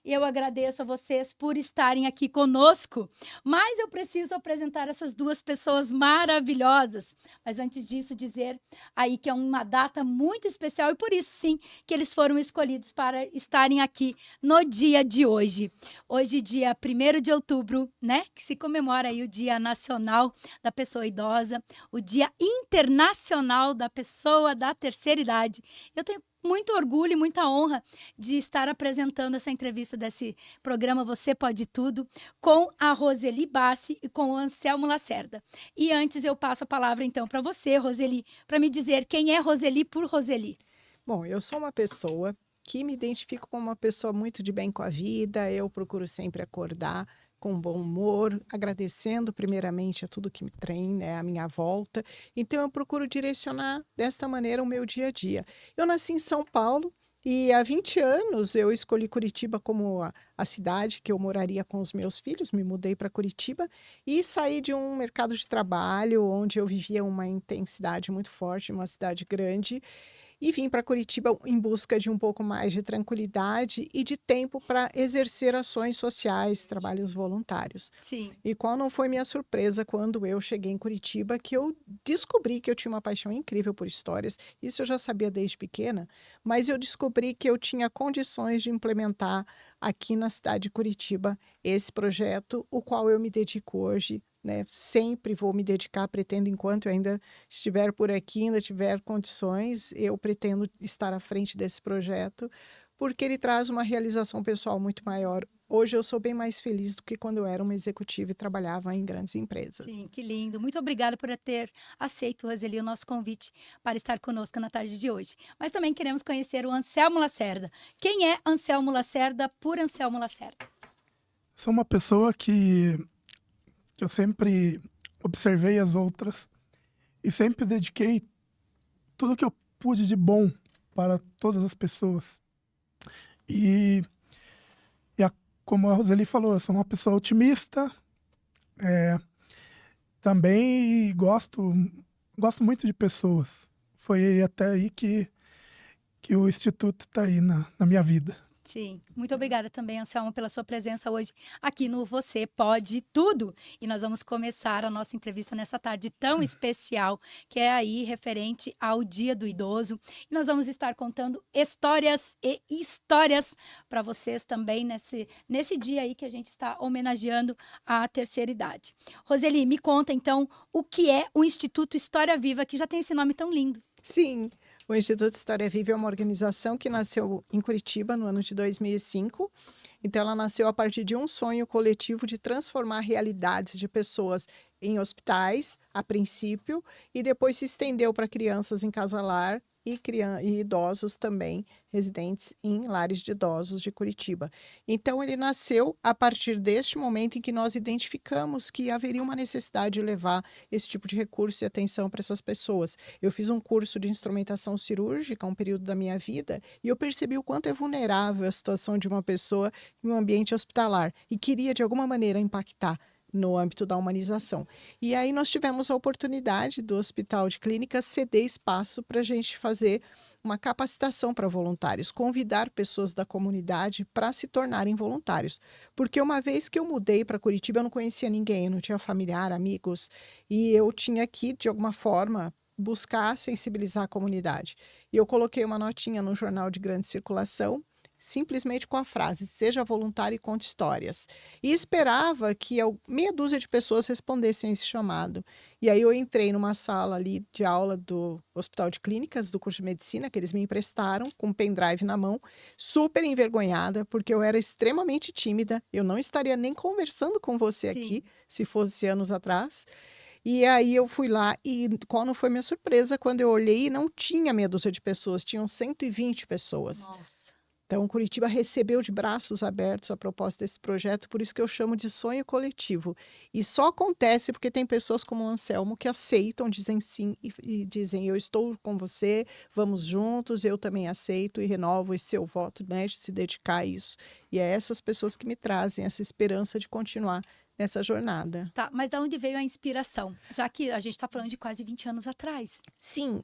e eu agradeço a vocês por estarem aqui conosco. Mas eu preciso apresentar essas duas pessoas maravilhosas. Mas antes disso, dizer aí que é uma data muito especial e por isso sim que eles foram escolhidos para estarem aqui no dia de hoje. Hoje, dia 1º de outubro, né, que se comemora aí o Dia Nacional da Pessoa Idosa, o Dia Internacional da Pessoa da Terceira Idade. Eu tenho muito orgulho e muita honra de estar apresentando essa entrevista desse programa Você Pode Tudo com a Roseli Bassi e com o Anselmo Lacerda. E antes eu passo a palavra então para você, Roseli, para me dizer quem é Roseli por Roseli. Bom, eu sou uma pessoa que me identifico como uma pessoa muito de bem com a vida. Eu procuro sempre acordar com bom humor, agradecendo primeiramente a tudo que me tem, né, à minha volta. Então eu procuro direcionar desta maneira o meu dia a dia. Eu nasci em São Paulo e há 20 anos eu escolhi Curitiba como a cidade que eu moraria com os meus filhos. Me mudei para Curitiba e saí de um mercado de trabalho onde eu vivia uma intensidade muito forte, uma cidade grande, e vim para Curitiba em busca de um pouco mais de tranquilidade e de tempo para exercer ações sociais, trabalhos voluntários. Sim. E qual não foi minha surpresa quando eu cheguei em Curitiba, que eu descobri que eu tinha uma paixão incrível por histórias. Isso eu já sabia desde pequena, mas eu descobri que eu tinha condições de implementar aqui na cidade de Curitiba esse projeto, o qual eu me dedico hoje, né? Sempre vou me dedicar, pretendo, enquanto eu ainda estiver por aqui, ainda tiver condições, eu pretendo estar à frente desse projeto, porque ele traz uma realização pessoal muito maior. Hoje eu sou bem mais feliz do que quando eu era uma executiva e trabalhava em grandes empresas. Sim, que lindo. Muito obrigada por ter aceito, Roseli, o nosso convite para estar conosco na tarde de hoje. Mas também queremos conhecer o Anselmo Lacerda. Quem é Anselmo Lacerda por Anselmo Lacerda? Sou uma pessoa que eu sempre observei as outras e sempre dediquei tudo que eu pude de bom para todas as pessoas. E, como a Roseli falou, eu sou uma pessoa otimista, é, também e gosto muito de pessoas. Foi até aí que o Instituto está aí na minha vida. Sim, muito obrigada também, Anselmo, pela sua presença hoje aqui no Você Pode Tudo. E nós vamos começar a nossa entrevista nessa tarde tão especial, que é aí referente ao Dia do Idoso. E nós vamos estar contando histórias e histórias para vocês também nesse dia aí que a gente está homenageando a terceira idade. Roseli, me conta então o que é o Instituto História Viva, que já tem esse nome tão lindo. Sim, o Instituto História Viva é uma organização que nasceu em Curitiba no ano de 2005. Então, ela nasceu a partir de um sonho coletivo de transformar realidades de pessoas em hospitais, a princípio, e depois se estendeu para crianças em casa-lar e idosos também, residentes em lares de idosos de Curitiba. Então, ele nasceu a partir deste momento em que nós identificamos que haveria uma necessidade de levar esse tipo de recurso e atenção para essas pessoas. Eu fiz um curso de instrumentação cirúrgica, um período da minha vida, e eu percebi o quanto é vulnerável a situação de uma pessoa em um ambiente hospitalar e queria, de alguma maneira, impactar no âmbito da humanização. E aí nós tivemos a oportunidade do Hospital de Clínicas ceder espaço para a gente fazer uma capacitação para voluntários, convidar pessoas da comunidade para se tornarem voluntários. Porque uma vez que eu mudei para Curitiba, eu não conhecia ninguém, eu não tinha familiar, amigos, e eu tinha que, de alguma forma, buscar sensibilizar a comunidade. E eu coloquei uma notinha no jornal de grande circulação, simplesmente com a frase: seja voluntário e conte histórias. E esperava que meia dúzia de pessoas respondessem a esse chamado. E aí eu entrei numa sala ali de aula do Hospital de Clínicas, do curso de medicina, que eles me emprestaram, com um pendrive na mão, super envergonhada, porque eu era extremamente tímida, eu não estaria nem conversando com você aqui, Sim. se fosse anos atrás. E aí eu fui lá e qual não foi minha surpresa quando eu olhei e não tinha meia dúzia de pessoas, tinham 120 pessoas. Nossa. Então, Curitiba recebeu de braços abertos a proposta desse projeto, por isso que eu chamo de sonho coletivo. E só acontece porque tem pessoas como o Anselmo que aceitam, dizem sim e dizem: eu estou com você, vamos juntos, eu também aceito e renovo esse seu voto, né, de se dedicar a isso. E é essas pessoas que me trazem essa esperança de continuar nessa jornada. Tá, mas da onde veio a inspiração? Já que a gente está falando de quase 20 anos atrás. Sim,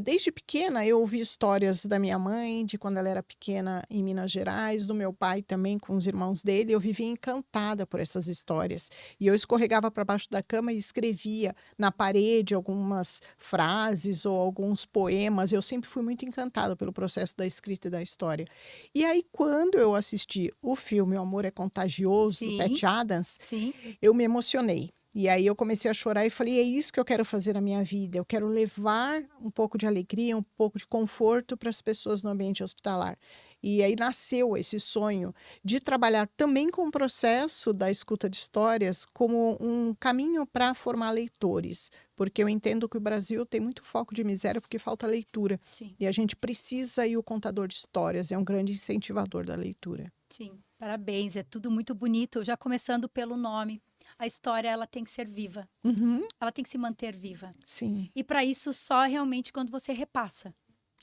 desde pequena, eu ouvi histórias da minha mãe, de quando ela era pequena em Minas Gerais, do meu pai também, com os irmãos dele. Eu vivia encantada por essas histórias. E eu escorregava para baixo da cama e escrevia na parede algumas frases ou alguns poemas. Eu sempre fui muito encantada pelo processo da escrita e da história. E aí, quando eu assisti o filme O Amor é Contagioso, do Sim. Patch Adams, Sim. eu me emocionei. E aí eu comecei a chorar e falei, é isso que eu quero fazer na minha vida. Eu quero levar um pouco de alegria, um pouco de conforto para as pessoas no ambiente hospitalar. E aí nasceu esse sonho de trabalhar também com o processo da escuta de histórias como um caminho para formar leitores. Porque eu entendo que o Brasil tem muito foco de miséria porque falta leitura. Sim. E a gente precisa, e o contador de histórias é um grande incentivador da leitura. Sim, parabéns, é tudo muito bonito. Já começando pelo nome. A história, ela tem que ser viva. Uhum, Ela tem que se manter viva. sim. E para isso, só realmente quando você repassa.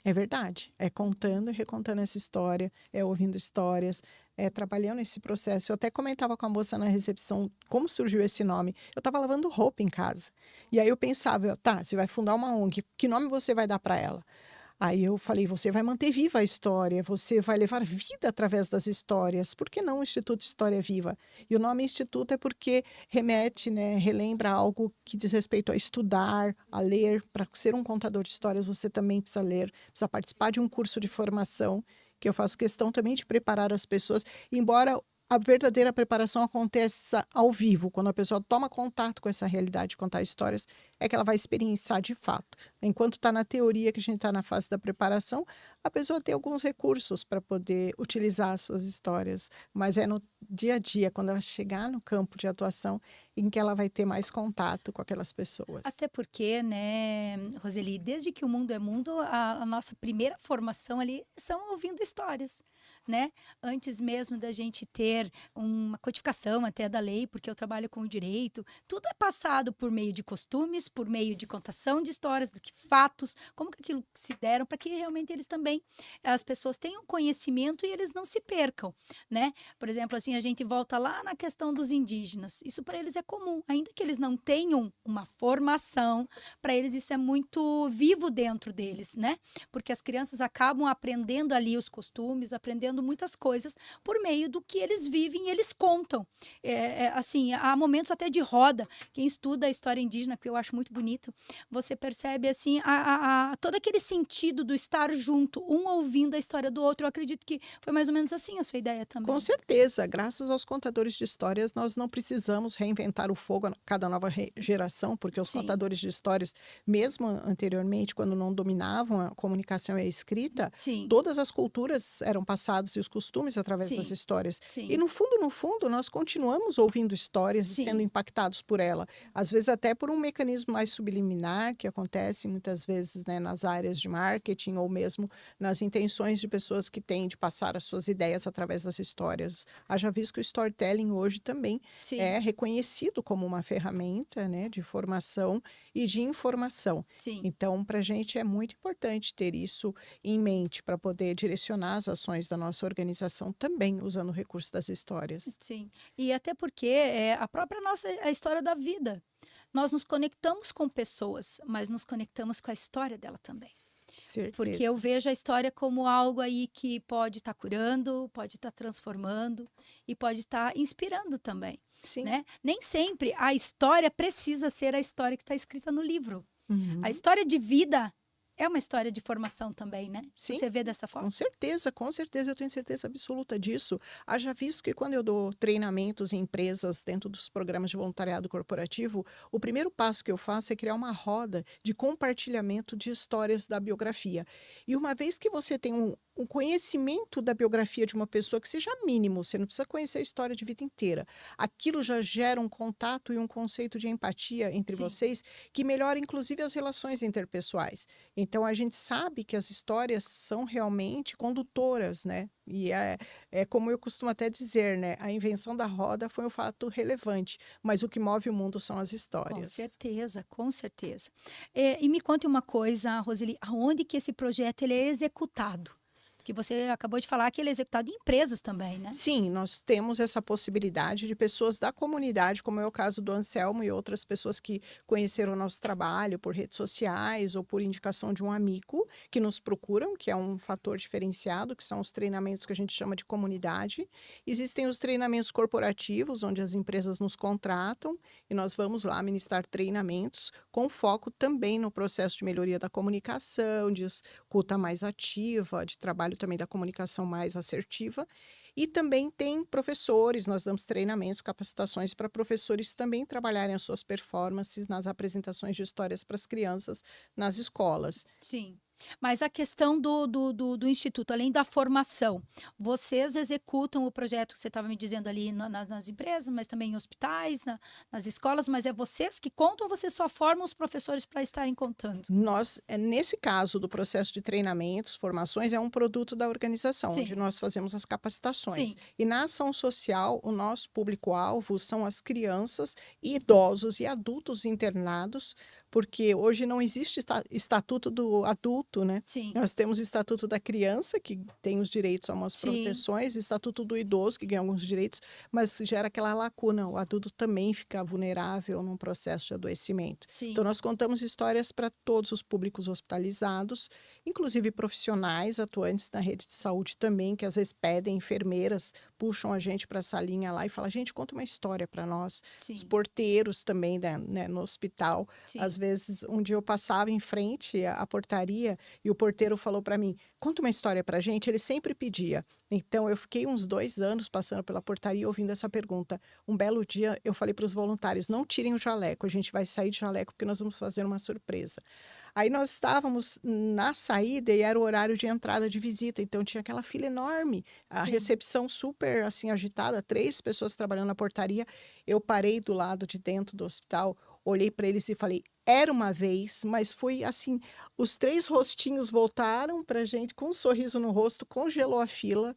É verdade. É contando e recontando essa história, é ouvindo histórias, é trabalhando esse processo. Eu até comentava com a moça na recepção como surgiu esse nome. Eu estava lavando roupa em casa. E aí eu pensava, tá, você vai fundar uma ONG, que nome você vai dar para ela? Aí eu falei, você vai manter viva a história, você vai levar vida através das histórias. Por que não o Instituto História Viva? E o nome Instituto é porque remete, né, relembra algo que diz respeito a estudar, a ler. Para ser um contador de histórias, você também precisa ler, precisa participar de um curso de formação, que eu faço questão também de preparar as pessoas, embora a verdadeira preparação aconteça ao vivo, quando a pessoa toma contato com essa realidade de contar histórias, é que ela vai experienciar de fato. Enquanto está na teoria, que a gente está na fase da preparação, a pessoa tem alguns recursos para poder utilizar as suas histórias, mas é no dia a dia, quando ela chegar no campo de atuação, em que ela vai ter mais contato com aquelas pessoas. Até porque, né, Roseli, desde que o mundo é mundo, a nossa primeira formação ali são ouvindo histórias, né? Antes mesmo da gente ter uma codificação até da lei, porque eu trabalho com o direito, tudo é passado por meio de costumes, por meio de contação de histórias, de fatos, como que aquilo se deram, para que realmente eles também, as pessoas tenham conhecimento e eles não se percam, né? Por exemplo, assim, a gente volta lá na questão dos indígenas, isso para eles é comum, ainda que eles não tenham uma formação, para eles isso é muito vivo dentro deles, né? Porque as crianças acabam aprendendo ali os costumes, aprendendo muitas coisas por meio do que eles vivem e eles contam. Assim, há momentos até de roda. Quem estuda a história indígena, que eu acho muito bonito, você percebe assim todo aquele sentido do estar junto, um ouvindo a história do outro. Eu acredito que foi mais ou menos assim a sua ideia também. Com certeza, graças aos contadores de histórias, nós não precisamos reinventar o fogo a cada nova geração, porque os Sim. contadores de histórias, mesmo anteriormente, quando não dominavam a comunicação e a escrita, Sim. todas as culturas eram passadas e os costumes através Sim. das histórias. Sim. E no fundo, nós continuamos ouvindo histórias e Sim. sendo impactados por ela. Às vezes até por um mecanismo mais subliminar, que acontece muitas vezes, né, nas áreas de marketing ou mesmo nas intenções de pessoas que têm de passar as suas ideias através das histórias. Haja visto que o storytelling hoje também Sim. é reconhecido como uma ferramenta, né, de formação e de informação. Sim. Então, para a gente é muito importante ter isso em mente para poder direcionar as ações da nossa organização também usando o recurso das histórias. Sim. E até porque a própria a história da vida. Nós nos conectamos com pessoas, mas nos conectamos com a história dela também. Certeza. Porque eu vejo a história como algo aí que pode estar curando, pode estar transformando e pode estar inspirando também, Sim. né? Nem sempre a história precisa ser a história que está escrita no livro. Uhum. A história de vida é uma história de formação também, né? Sim. Você vê dessa forma? Com certeza, eu tenho certeza absoluta disso. Haja visto que quando eu dou treinamentos em empresas dentro dos programas de voluntariado corporativo, o primeiro passo que eu faço é criar uma roda de compartilhamento de histórias da biografia. E uma vez que você tem um conhecimento da biografia de uma pessoa que seja mínimo, você não precisa conhecer a história de vida inteira. Aquilo já gera um contato e um conceito de empatia entre Sim. vocês que melhora inclusive as relações interpessoais. Então a gente sabe que as histórias são realmente condutoras, né? E é como eu costumo até dizer, né? A invenção da roda foi um fato relevante, mas o que move o mundo são as histórias. Com certeza, com certeza. E me conte uma coisa, Roseli, aonde que esse projeto ele é executado? Porque você acabou de falar que ele é executado em empresas também, né? Sim, nós temos essa possibilidade de pessoas da comunidade, como é o caso do Anselmo e outras pessoas que conheceram o nosso trabalho por redes sociais ou por indicação de um amigo que nos procuram, que é um fator diferenciado, que são os treinamentos que a gente chama de comunidade. Existem os treinamentos corporativos, onde as empresas nos contratam e nós vamos lá ministrar treinamentos com foco também no processo de melhoria da comunicação, de escuta mais ativa, de trabalho também da comunicação mais assertiva. E também tem professores, nós damos treinamentos, capacitações para professores também trabalharem as suas performances nas apresentações de histórias para as crianças nas escolas. Sim. Mas a questão do Instituto, além da formação, vocês executam o projeto que você estava me dizendo ali nas empresas, mas também em hospitais, nas escolas, mas é vocês que contam ou vocês só formam os professores para estarem contando? Nós, nesse caso do processo de treinamentos, formações, é um produto da organização, Sim. onde nós fazemos as capacitações. Sim. E na ação social, o nosso público-alvo são as crianças, idosos e adultos internados, porque hoje não existe estatuto do adulto, né? Sim. Nós temos o estatuto da criança, que tem os direitos a umas Sim. proteções, estatuto do idoso, que ganha alguns direitos, mas gera aquela lacuna, o adulto também fica vulnerável num processo de adoecimento. Sim. Então, nós contamos histórias para todos os públicos hospitalizados, inclusive profissionais atuantes na rede de saúde também, que às vezes pedem, enfermeiras puxam a gente para essa linha lá e falam, gente, conta uma história para nós. Sim. Os porteiros também, né, no hospital. Sim. Às vezes, um dia eu passava em frente à portaria e o porteiro falou para mim, conta uma história para a gente. Ele sempre pedia. Então, eu fiquei uns 2 anos passando pela portaria ouvindo essa pergunta. Um belo dia, eu falei para os voluntários, não tirem o jaleco, a gente vai sair de jaleco porque nós vamos fazer uma surpresa. Aí nós estávamos na saída e era o horário de entrada de visita, então tinha aquela fila enorme, a Sim. recepção super assim agitada, 3 pessoas trabalhando na portaria. Eu parei do lado de dentro do hospital, olhei para eles e falei, era uma vez, mas foi assim, os 3 rostinhos voltaram para a gente com um sorriso no rosto, congelou a fila.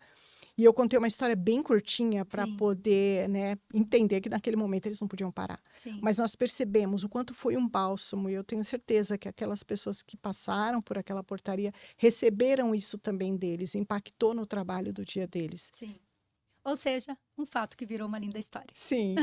E eu contei uma história bem curtinha para Sim. poder, né, entender que naquele momento eles não podiam parar. Sim. Mas nós percebemos o quanto foi um bálsamo, e eu tenho certeza que aquelas pessoas que passaram por aquela portaria receberam isso também deles, impactou no trabalho do dia deles. Sim. Ou seja, um fato que virou uma linda história. Sim,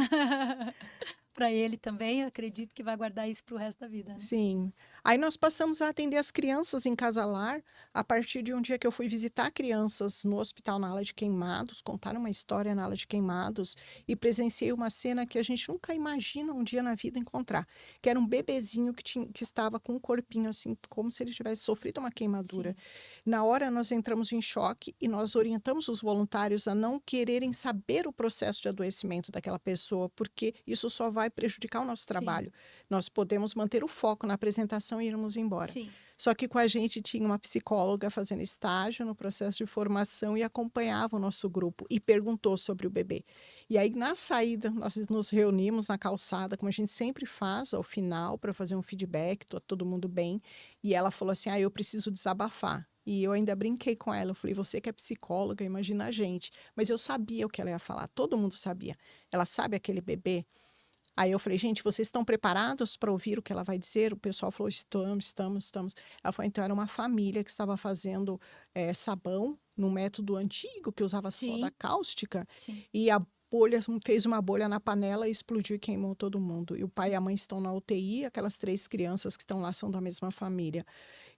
Para ele também, eu acredito que vai guardar isso para o resto da vida, né? sim. Aí nós passamos a atender as crianças em Casalar a partir de um dia que eu fui visitar crianças no hospital na ala de queimados, contar uma história na ala de queimados e presenciei uma cena que a gente nunca imagina um dia na vida encontrar, que era um bebezinho que estava com um corpinho assim, como se ele tivesse sofrido uma queimadura. Sim. Na hora nós entramos em choque e nós orientamos os voluntários a não quererem saber o processo de adoecimento daquela pessoa, porque isso só vai prejudicar o nosso trabalho. Nós podemos manter o foco na apresentação e irmos embora. Sim. Só que com a gente tinha uma psicóloga fazendo estágio no processo de formação e acompanhava o nosso grupo e perguntou sobre o bebê. E aí, na saída, nós nos reunimos na calçada, como a gente sempre faz ao final, para fazer um feedback, todo mundo bem. E ela falou assim, eu preciso desabafar. E eu ainda brinquei com ela, eu falei, você que é psicóloga, imagina a gente. Mas eu sabia o que ela ia falar, todo mundo sabia. Ela sabe aquele bebê? Aí eu falei, gente, vocês estão preparados para ouvir o que ela vai dizer? O pessoal falou, estamos. Ela falou, então era uma família que estava fazendo sabão num método antigo, que usava Sim. soda cáustica, Sim. e a bolha fez uma bolha na panela e explodiu e queimou todo mundo. E o pai Sim. e a mãe estão na UTI, aquelas 3 crianças que estão lá são da mesma família.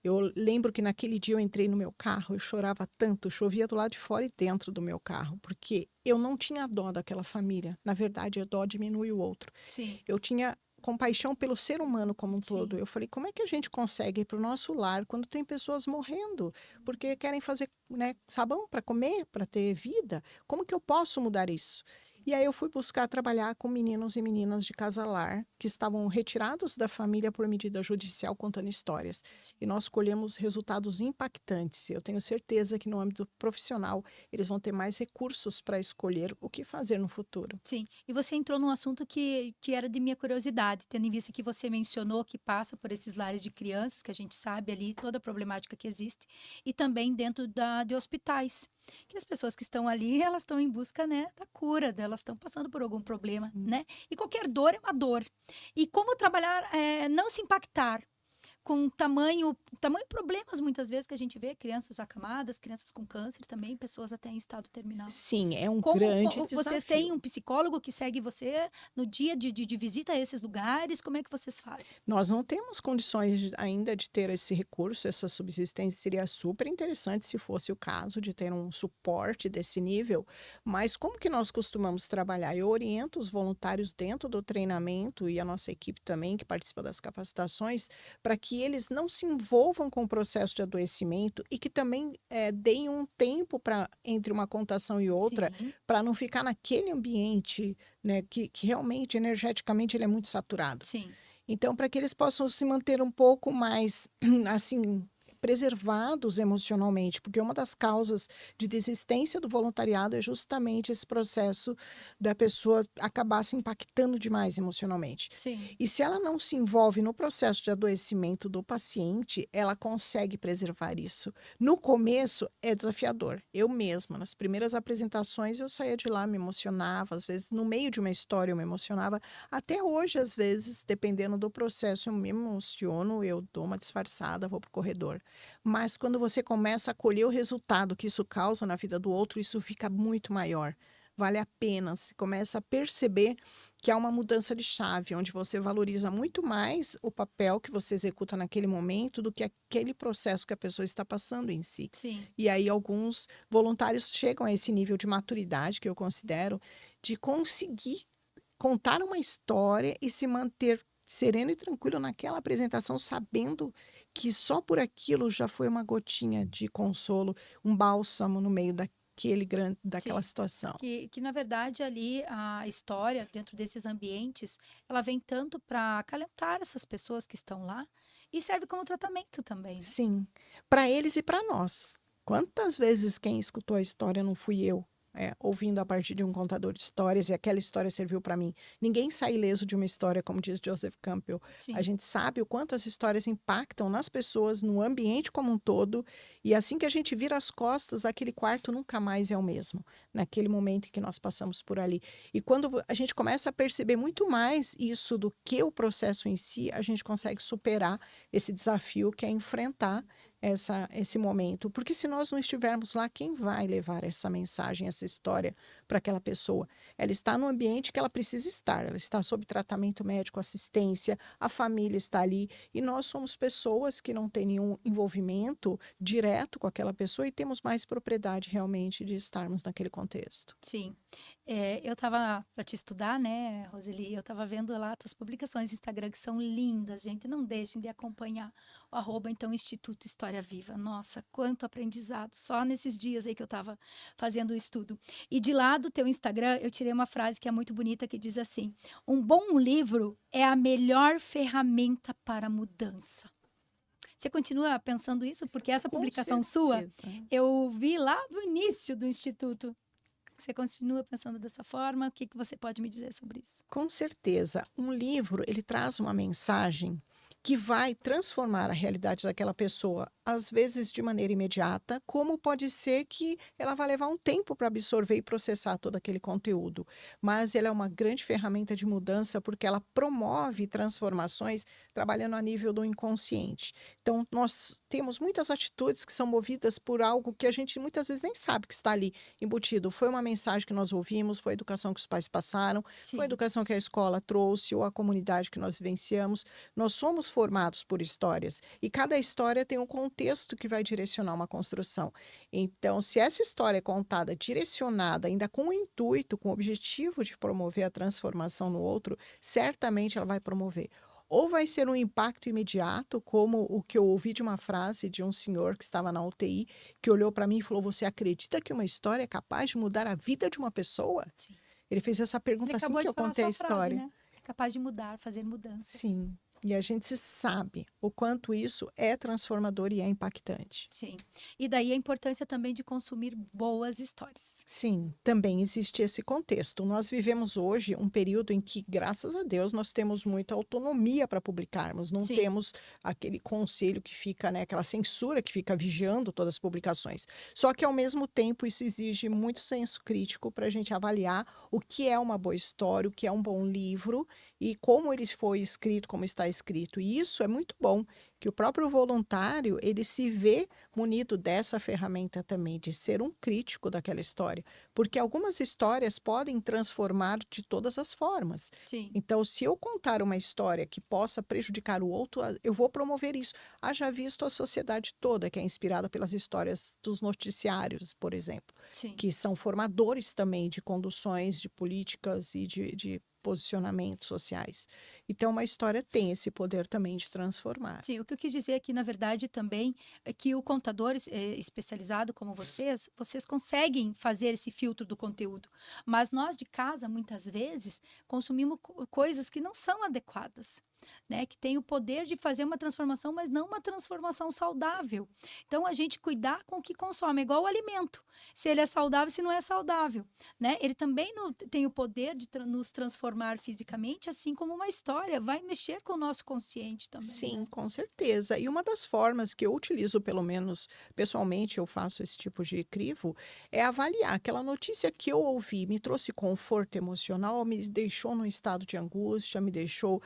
Eu lembro que naquele dia eu entrei no meu carro, eu chorava tanto, chovia do lado de fora e dentro do meu carro, porque eu não tinha dó daquela família. Na verdade, a dó diminui o outro. Sim. Eu tinha compaixão pelo ser humano como um Sim. todo. Eu falei, como é que a gente consegue ir para o nosso lar quando tem pessoas morrendo? Porque querem fazer, né, sabão para comer, para ter vida? Como que eu posso mudar isso? Sim. E aí eu fui buscar trabalhar com meninos e meninas de Casalar que estavam retirados da família por medida judicial contando histórias. Sim. E nós colhemos resultados impactantes. Eu tenho certeza que no âmbito profissional eles vão ter mais recursos para escolher o que fazer no futuro. Sim. E você entrou num assunto que era de minha curiosidade, tendo em vista que você mencionou que passa por esses lares de crianças, que a gente sabe ali toda a problemática que existe, e também dentro de hospitais. Que as pessoas que estão ali, elas estão em busca, né, da cura, elas estão passando por algum problema, Sim. né? E qualquer dor é uma dor. E como trabalhar, não se impactar com tamanho problemas muitas vezes que a gente vê, crianças acamadas, crianças com câncer também, pessoas até em estado terminal. Sim, é um grande Vocês desafio. têm um psicólogo que segue você no dia de visita a esses lugares? Como é que vocês fazem? Nós não temos condições ainda de ter esse recurso, essa subsistência. Seria super interessante se fosse o caso de ter um suporte desse nível, mas como que nós costumamos trabalhar? Eu oriento os voluntários dentro do treinamento e a nossa equipe também, que participa das capacitações, para que eles não se envolvam com o processo de adoecimento e que também deem um tempo entre uma contação e outra, Sim, para não ficar naquele ambiente, né, que realmente, energeticamente, ele é muito saturado. sim, Então, para que eles possam se manter um pouco mais, assim, preservados emocionalmente, porque uma das causas de desistência do voluntariado é justamente esse processo da pessoa acabar se impactando demais emocionalmente. sim, E se ela não se envolve no processo de adoecimento do paciente, ela consegue preservar isso. No começo é desafiador. Eu mesma, nas primeiras apresentações, eu saía de lá, me emocionava, às vezes no meio de uma história eu me emocionava. Até hoje, às vezes, dependendo do processo, eu me emociono, eu dou uma disfarçada, vou pro corredor. Mas quando você começa a colher o resultado que isso causa na vida do outro, isso fica muito maior. Vale a pena, você começa a perceber que há uma mudança de chave, onde você valoriza muito mais o papel que você executa naquele momento do que aquele processo que a pessoa está passando em si. sim, E aí alguns voluntários chegam a esse nível de maturidade, que eu considero, de conseguir contar uma história e se manter sereno e tranquilo naquela apresentação, sabendo que só por aquilo já foi uma gotinha de consolo, um bálsamo no meio daquela sim. situação. Que na verdade ali a história dentro desses ambientes, ela vem tanto para acalentar essas pessoas que estão lá e serve como tratamento também, né? Sim, para eles e para nós. Quantas vezes quem escutou a história não fui eu, ouvindo a partir de um contador de histórias, e aquela história serviu para mim. Ninguém sai ileso de uma história, como diz Joseph Campbell. A Sim, gente sabe o quanto as histórias impactam nas pessoas, no ambiente como um todo, e assim que a gente vira as costas, aquele quarto nunca mais é o mesmo, naquele momento em que nós passamos por ali. E quando a gente começa a perceber muito mais isso do que o processo em si, a gente consegue superar esse desafio que é enfrentar esse momento. Porque se nós não estivermos lá, quem vai levar essa mensagem, essa história para aquela pessoa? Ela está no ambiente que ela precisa estar, ela está sob tratamento médico, assistência, a família está ali, e nós somos pessoas que não têm nenhum envolvimento direto com aquela pessoa e temos mais propriedade realmente de estarmos naquele contexto. sim. Eu estava para te estudar, né, Roseli? Eu estava vendo lá tuas publicações de Instagram que são lindas, gente. Não deixem de acompanhar o @ então Instituto História Viva. Nossa, quanto aprendizado! Só nesses dias aí que eu estava fazendo o estudo. E de lá do teu Instagram, eu tirei uma frase que é muito bonita que diz assim: um bom livro é a melhor ferramenta para a mudança. Você continua pensando isso? Porque essa Com publicação sua, certeza. eu vi lá do início do Instituto. Você continua pensando dessa forma? O que você pode me dizer sobre isso? Com certeza. Um livro, ele traz uma mensagem que vai transformar a realidade daquela pessoa, às vezes de maneira imediata, como pode ser que ela vai levar um tempo para absorver e processar todo aquele conteúdo. Mas ela é uma grande ferramenta de mudança porque ela promove transformações trabalhando a nível do inconsciente. Então, nós temos muitas atitudes que são movidas por algo que a gente muitas vezes nem sabe que está ali embutido. Foi uma mensagem que nós ouvimos, foi a educação que os pais passaram, foi a Sim, educação que a escola trouxe ou a comunidade que nós vivenciamos. Nós somos formados por histórias e cada história tem um contexto que vai direcionar uma construção. Então, se essa história é contada, direcionada, ainda com o intuito, com o objetivo de promover a transformação no outro, certamente ela vai promover. Ou vai ser um impacto imediato, como o que eu ouvi de uma frase de um senhor que estava na UTI, que olhou para mim e falou: "Você acredita que uma história é capaz de mudar a vida de uma pessoa?" sim. Ele fez essa Ele pergunta assim acabou que de eu falar contei a sua frase, história. né? É capaz de mudar, fazer mudanças. Sim, e a gente sabe o quanto isso é transformador e é impactante. Sim. E daí a importância também de consumir boas histórias. Sim, também existe esse contexto. Nós vivemos hoje um período em que, graças a Deus, nós temos muita autonomia para publicarmos. Não Sim, temos aquele conselho que fica, né, aquela censura que fica vigiando todas as publicações. Só que, ao mesmo tempo, isso exige muito senso crítico para a gente avaliar o que é uma boa história, o que é um bom livro e como ele foi escrito, como está está escrito. E isso é muito bom, que o próprio voluntário, ele se vê munido dessa ferramenta também, de ser um crítico daquela história. Porque algumas histórias podem transformar de todas as formas. Sim, Então, se eu contar uma história que possa prejudicar o outro, eu vou promover isso. Haja visto a sociedade toda, que é inspirada pelas histórias dos noticiários, por exemplo, sim. que são formadores também de conduções, de políticas e de posicionamentos sociais. Então, uma história tem esse poder também de transformar. Sim, o que eu quis dizer aqui, na verdade, também é que o contador especializado como vocês conseguem fazer esse filtro do conteúdo. Mas nós de casa, muitas vezes, consumimos coisas que não são adequadas, né? Que tem o poder de fazer uma transformação, mas não uma transformação saudável. Então, a gente cuidar com o que consome, é igual o alimento. Se ele é saudável, se não é saudável, né? Ele também tem o poder de nos transformar fisicamente, assim como uma história vai mexer com o nosso consciente também, Sim, né? com certeza. E uma das formas que eu utilizo, pelo menos pessoalmente, eu faço esse tipo de crivo, é avaliar aquela notícia que eu ouvi, me trouxe conforto emocional, me deixou num estado de angústia, me deixou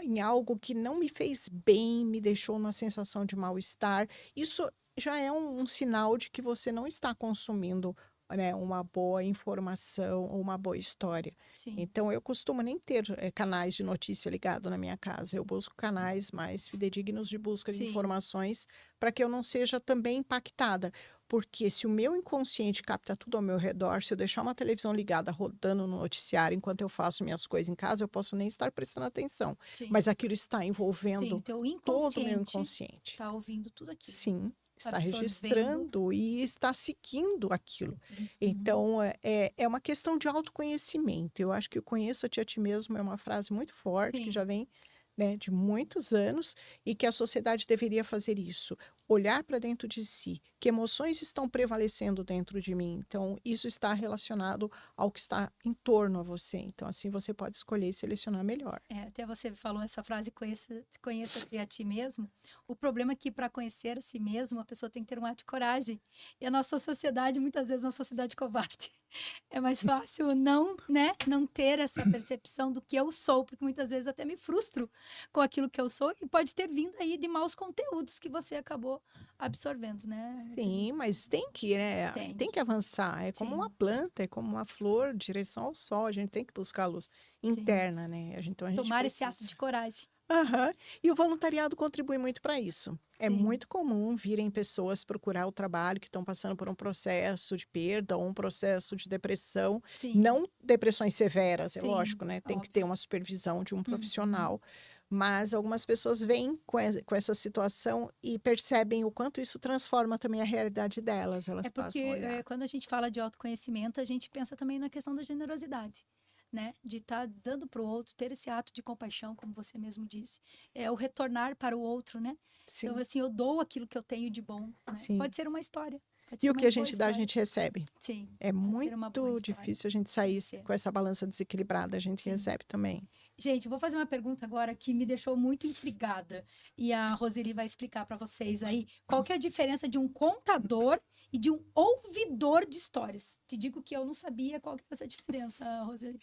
em algo que não me fez bem, me deixou numa sensação de mal-estar. Isso já é um sinal de que você não está consumindo, né, uma boa informação ou uma boa história. Sim, Então, eu costumo nem ter canais de notícia ligado na minha casa. Eu busco canais mais fidedignos de busca de sim, informações para que eu não seja também impactada. Porque se o meu inconsciente capta tudo ao meu redor, se eu deixar uma televisão ligada rodando no noticiário enquanto eu faço minhas coisas em casa, eu posso nem estar prestando atenção. sim. Mas aquilo está Sim, envolvendo teu todo o meu inconsciente inconsciente. está ouvindo tudo aquilo, Sim, tá está absorvendo. registrando e está seguindo aquilo. Uhum. Então, é uma questão de autoconhecimento. Eu acho que o conheça-te a ti mesmo é uma frase muito forte, que Sim, já vem, né, de muitos anos, e que a sociedade deveria fazer isso. Olhar para dentro de si. Que emoções estão prevalecendo dentro de mim? Então, isso está relacionado ao que está em torno a você. Então, assim, você pode escolher e selecionar melhor. até você falou essa frase, conheça-te a ti mesmo. O problema é que para conhecer a si mesmo, a pessoa tem que ter um ato de coragem. E a nossa sociedade, muitas vezes, é uma sociedade covarde. É mais fácil não, né, não ter essa percepção do que eu sou, porque muitas vezes até me frustro com aquilo que eu sou e pode ter vindo aí de maus conteúdos que você acabou absorvendo, né? Sim, mas tem que, né? Tem, Tem que avançar. É como uma sim, planta, é como uma flor, direção ao sol. A gente tem que buscar a luz sim. interna, né? Então a gente Tomar esse ato precisa. de coragem. Aham. E o voluntariado contribui muito para isso. É Sim, muito comum virem pessoas procurar o trabalho que estão passando por um processo de perda ou um processo de depressão. sim, Não depressões severas, é sim, lógico, né? Tem que ter óbvio. uma supervisão de um Uhum. profissional. Mas algumas pessoas vêm com essa situação e percebem o quanto isso transforma também a realidade delas. Elas É porque passam a olhar. quando a gente fala de autoconhecimento, a gente pensa também na questão da generosidade, né? De estar dando para o outro, ter esse ato de compaixão, como você mesmo disse. É o retornar para o outro, né? Então, Sim, assim, eu dou aquilo que eu tenho de bom, né? sim. Pode ser uma história, pode E ser o uma que a boa gente dá, a história. gente recebe. Sim, É pode ser uma boa muito história. difícil a gente Pode sair ser. com essa balança desequilibrada. A gente Sim. recebe também. Gente, eu vou fazer uma pergunta agora que me deixou muito intrigada. E a Roseli vai explicar para vocês aí qual que é a diferença de um contador e de um ouvidor de histórias. Te digo que eu não sabia qual que é essa diferença, Roseli.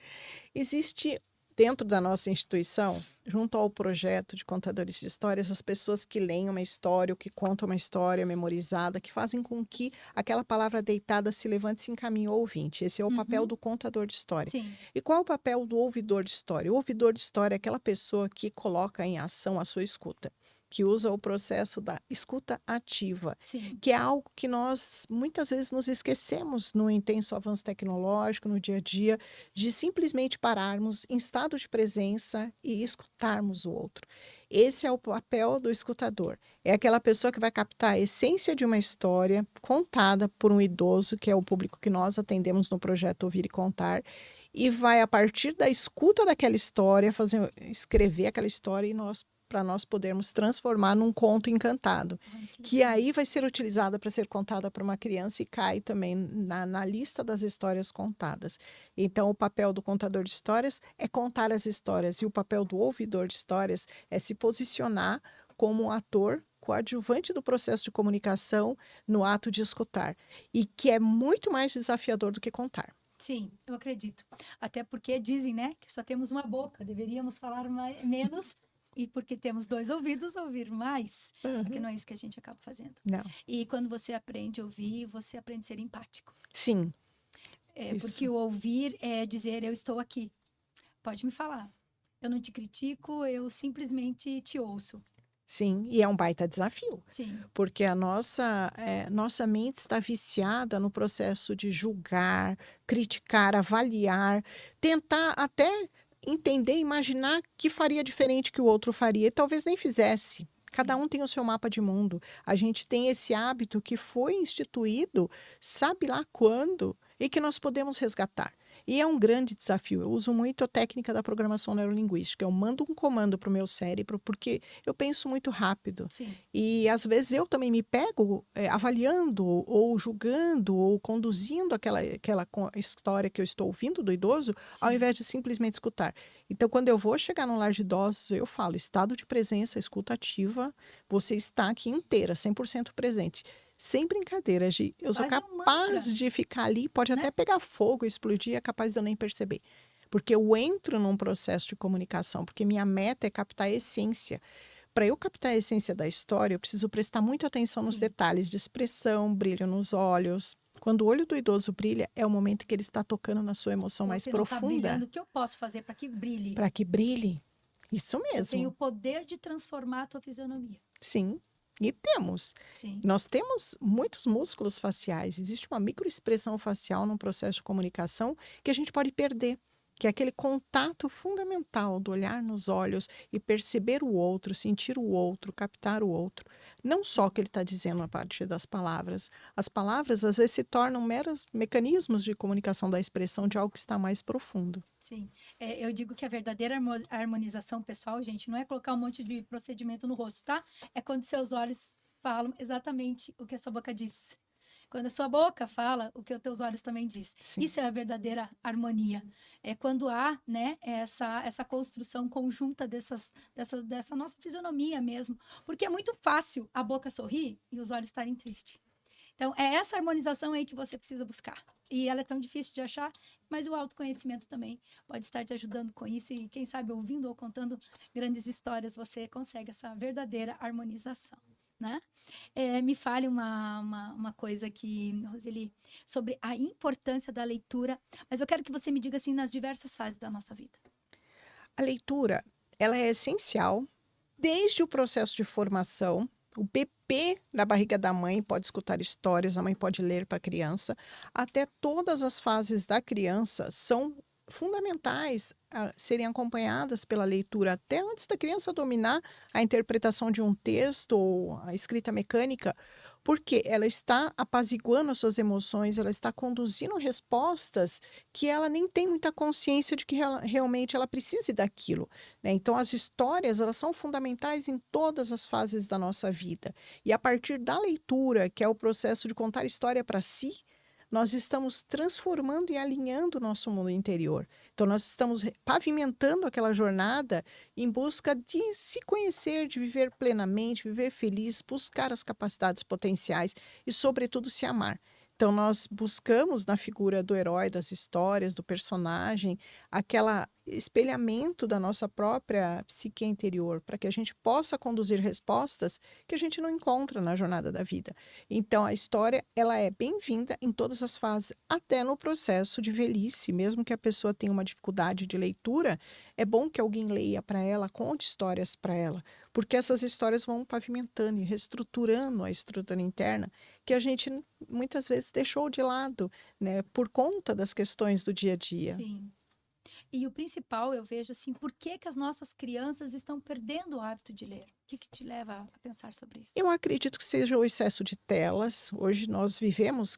Existe dentro da nossa instituição, junto ao projeto de contadores de histórias, as pessoas que leem uma história, ou que contam uma história memorizada, que fazem com que aquela palavra deitada se levante e se encaminhe ao ouvinte. Esse é o papel Uhum, do contador de história. sim, E qual é o papel do ouvidor de história? O ouvidor de história é aquela pessoa que coloca em ação a sua escuta, que usa o processo da escuta ativa, sim, que é algo que nós muitas vezes nos esquecemos no intenso avanço tecnológico, no dia a dia, de simplesmente pararmos em estado de presença e escutarmos o outro. Esse é o papel do escutador. É aquela pessoa que vai captar a essência de uma história contada por um idoso, que é o público que nós atendemos no projeto Ouvir e Contar, e vai, a partir da escuta daquela história, escrever aquela história e para nós podermos transformar num conto encantado, ai, que que legal. aí vai ser utilizada para ser contada para uma criança e cai também na lista das histórias contadas. Então, o papel do contador de histórias é contar as histórias, e o papel do ouvidor de histórias é se posicionar como um ator coadjuvante do processo de comunicação no ato de escutar, e que é muito mais desafiador do que contar. Sim, eu acredito. Até porque dizem, né, que só temos uma boca, deveríamos falar menos e porque temos 2 ouvidos, ouvir mais. Porque Uhum. não é isso que a gente acaba fazendo. Não. E quando você aprende a ouvir, você aprende a ser empático. Sim, Porque isso. o ouvir é dizer, eu estou aqui. Pode me falar. Eu não te critico, eu simplesmente te ouço. Sim, e é um baita desafio, Sim, porque a nossa mente está viciada no processo de julgar, criticar, avaliar, tentar até entender, imaginar que faria diferente que o outro faria e talvez nem fizesse. Cada sim. um tem o seu mapa de mundo. A gente tem esse hábito que foi instituído, sabe lá quando, e que nós podemos resgatar. E é um grande desafio. Eu uso muito a técnica da programação neurolinguística. Eu mando um comando para o meu cérebro, porque eu penso muito rápido. Sim, E às vezes eu também me pego avaliando, ou julgando, ou conduzindo aquela história que eu estou ouvindo do idoso, ao sim. invés de simplesmente escutar. Então, quando eu vou chegar num lar de idosos, eu falo: estado de presença, escuta ativa, você está aqui inteira, 100% presente. Sem brincadeira, Gi. Eu sou Quase um mantra, capaz de ficar ali, pode né? até pegar fogo, explodir, é capaz de eu nem perceber. Porque eu entro num processo de comunicação, porque minha meta é captar a essência. Para eu captar a essência da história, eu preciso prestar muita atenção nos Sim. detalhes de expressão, brilho nos olhos. Quando o olho do idoso brilha, é o momento que ele está tocando na sua emoção Ou mais se não está brilhando, profunda, o que eu posso fazer para que brilhe? para que brilhe. Isso Eu tenho o mesmo. poder de transformar a tua fisionomia. Sim. E temos. Sim, Nós temos muitos músculos faciais. Existe uma microexpressão facial num processo de comunicação que a gente pode perder, que é aquele contato fundamental do olhar nos olhos e perceber o outro, sentir o outro, captar o outro. Não só o que ele está dizendo a partir das palavras. As palavras, às vezes, se tornam meros mecanismos de comunicação da expressão de algo que está mais profundo. sim. Eu digo que a verdadeira harmonização pessoal, gente, não é colocar um monte de procedimento no rosto, tá? É quando seus olhos falam exatamente o que a sua boca diz. Quando a sua boca fala, o que os teus olhos também diz. Sim. Isso é a verdadeira harmonia. É quando há, né, essa construção conjunta dessa nossa fisionomia mesmo. Porque é muito fácil a boca sorrir e os olhos estarem tristes. Então, é essa harmonização aí que você precisa buscar. E ela é tão difícil de achar, mas o autoconhecimento também pode estar te ajudando com isso. E quem sabe, ouvindo ou contando grandes histórias, você consegue essa verdadeira harmonização, né? Me fale uma coisa aqui, Roseli, sobre a importância da leitura. Mas eu quero que você me diga, assim, nas diversas fases da nossa vida. A leitura, ela é essencial desde o processo de formação. O bebê na barriga da mãe pode escutar histórias, a mãe pode ler para a criança. Até todas as fases da criança são fundamentais a serem acompanhadas pela leitura, até antes da criança dominar a interpretação de um texto ou a escrita mecânica, porque ela está apaziguando as suas emoções, ela está conduzindo respostas que ela nem tem muita consciência de que realmente ela precise daquilo, né? Então, as histórias, elas são fundamentais em todas as fases da nossa vida. E a partir da leitura, que é o processo de contar história para si, nós estamos transformando e alinhando o nosso mundo interior. Então, nós estamos pavimentando aquela jornada em busca de se conhecer, de viver plenamente, viver feliz, buscar as capacidades potenciais e, sobretudo, se amar. Então, nós buscamos na figura do herói, das histórias, do personagem, aquele espelhamento da nossa própria psique interior, para que a gente possa conduzir respostas que a gente não encontra na jornada da vida. Então, a história, ela é bem-vinda em todas as fases, até no processo de velhice. Mesmo que a pessoa tenha uma dificuldade de leitura, é bom que alguém leia para ela, conte histórias para ela, porque essas histórias vão pavimentando e reestruturando a estrutura interna que a gente muitas vezes deixou de lado, né, por conta das questões do dia a dia. Sim. E o principal, eu vejo assim, por que as nossas crianças estão perdendo o hábito de ler? O que te leva a pensar sobre isso? Eu acredito que seja o excesso de telas. Hoje nós vivemos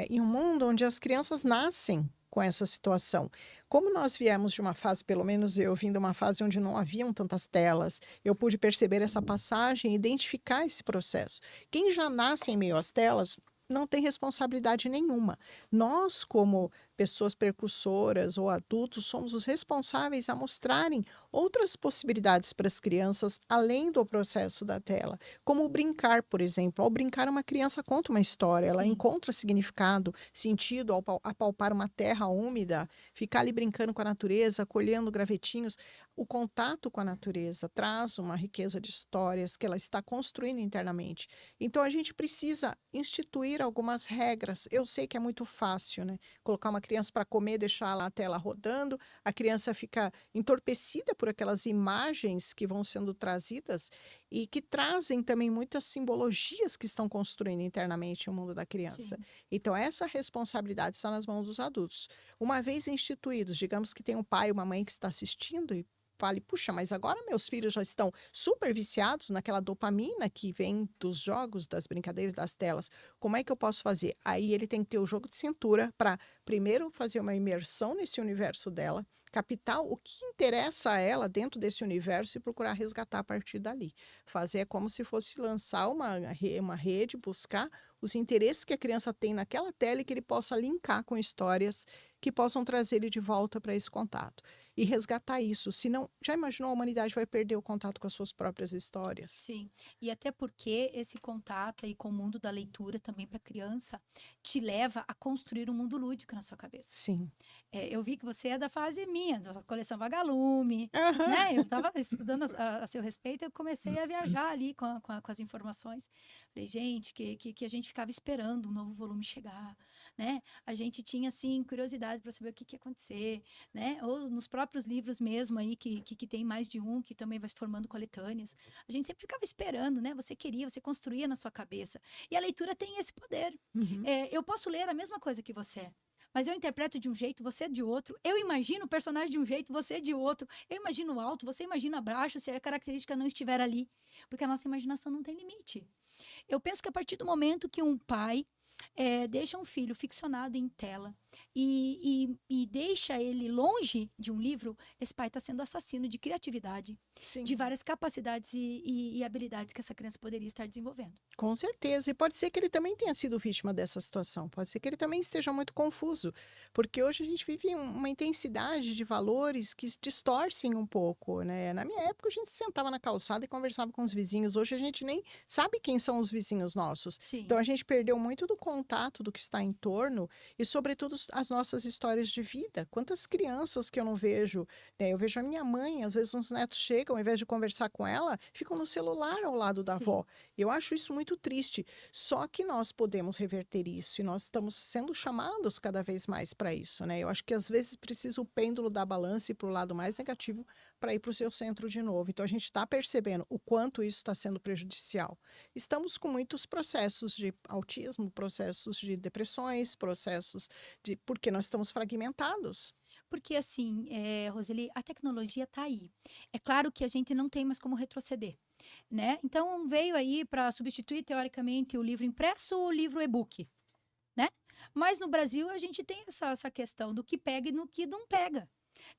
em um mundo onde as crianças nascem com essa situação. Como nós viemos de uma fase, pelo menos eu vim de uma fase onde não haviam tantas telas, eu pude perceber essa passagem e identificar esse processo. Quem já nasce em meio às telas não tem responsabilidade nenhuma. Nós, como pessoas percursoras ou adultos, somos os responsáveis a mostrarem outras possibilidades para as crianças, além do processo da tela. Como o brincar, por exemplo. Ao brincar, uma criança conta uma história, ela Sim. encontra significado, sentido ao apalpar uma terra úmida, ficar ali brincando com a natureza, colhendo gravetinhos. O contato com a natureza traz uma riqueza de histórias que ela está construindo internamente. Então, a gente precisa instituir algumas regras. Eu sei que é muito fácil, né? Colocar uma criança para comer, deixar lá a tela rodando, a criança fica entorpecida por aquelas imagens que vão sendo trazidas e que trazem também muitas simbologias que estão construindo internamente o mundo da criança. Sim. Então, essa responsabilidade está nas mãos dos adultos. Uma vez instituídos, digamos que tem um pai, uma mãe que está assistindo e fale, puxa, mas agora meus filhos já estão super viciados naquela dopamina que vem dos jogos, das brincadeiras, das telas. Como é que eu posso fazer? Aí ele tem que ter o jogo de cintura para, primeiro, fazer uma imersão nesse universo dela, captar o que interessa a ela dentro desse universo e procurar resgatar a partir dali. Fazer como se fosse lançar uma rede, buscar os interesses que a criança tem naquela tela e que ele possa linkar com histórias que possam trazer ele de volta para esse contato. E resgatar isso. Senão, já imaginou, a humanidade vai perder o contato com as suas próprias histórias? Sim, e até porque esse contato aí com o mundo da leitura também para criança te leva a construir um mundo lúdico na sua cabeça. Sim. Eu vi que você é da fase minha, da coleção Vagalume, Aham. né? Eu estava estudando a seu respeito, eu comecei a viajar ali com as informações. Falei, gente, que a gente ficava esperando um novo volume chegar, né? A gente tinha, assim, curiosidade para saber o que ia acontecer, né? Ou nos próprios livros mesmo aí, que tem mais de um, que também vai se formando coletâneas. A gente sempre ficava esperando, né? Você queria, você construía na sua cabeça. E a leitura tem esse poder. Uhum. Eu posso ler a mesma coisa que você, mas eu interpreto de um jeito, você de outro. Eu imagino o personagem de um jeito, você de outro. Eu imagino alto, você imagina baixo, se a característica não estiver ali. Porque a nossa imaginação não tem limite. Eu penso que a partir do momento que um pai deixa um filho ficcionado em tela e deixa ele longe de um livro, esse pai está sendo assassino de criatividade, Sim. de várias capacidades e habilidades que essa criança poderia estar desenvolvendo. Com certeza. E pode ser que ele também tenha sido vítima dessa situação. Pode ser que ele também esteja muito confuso. Porque hoje a gente vive uma intensidade de valores que distorcem um pouco, né? Na minha época, a gente sentava na calçada e conversava com os vizinhos. Hoje a gente nem sabe quem são os vizinhos nossos. Sim. Então a gente perdeu muito do contato do que está em torno e, sobretudo, as nossas histórias de vida. Quantas crianças que eu não vejo, né? Eu vejo a minha mãe, às vezes uns netos chegam, ao invés de conversar com ela, ficam no celular ao lado da Sim. avó. Eu acho isso muito triste. Só que nós podemos reverter isso e nós estamos sendo chamados cada vez mais para isso, né? Eu acho que às vezes precisa o pêndulo da balança e para o lado mais negativo para ir para o seu centro de novo. Então a gente está percebendo o quanto isso está sendo prejudicial. Estamos com muitos processos de autismo, processos de depressões, processos de... porque nós estamos fragmentados. Porque, assim, Roseli, a tecnologia está aí. É claro que a gente não tem mais como retroceder, né? Então, veio aí para substituir, teoricamente, o livro impresso ou o livro e-book, né? Mas no Brasil, a gente tem essa questão do que pega e no que não pega.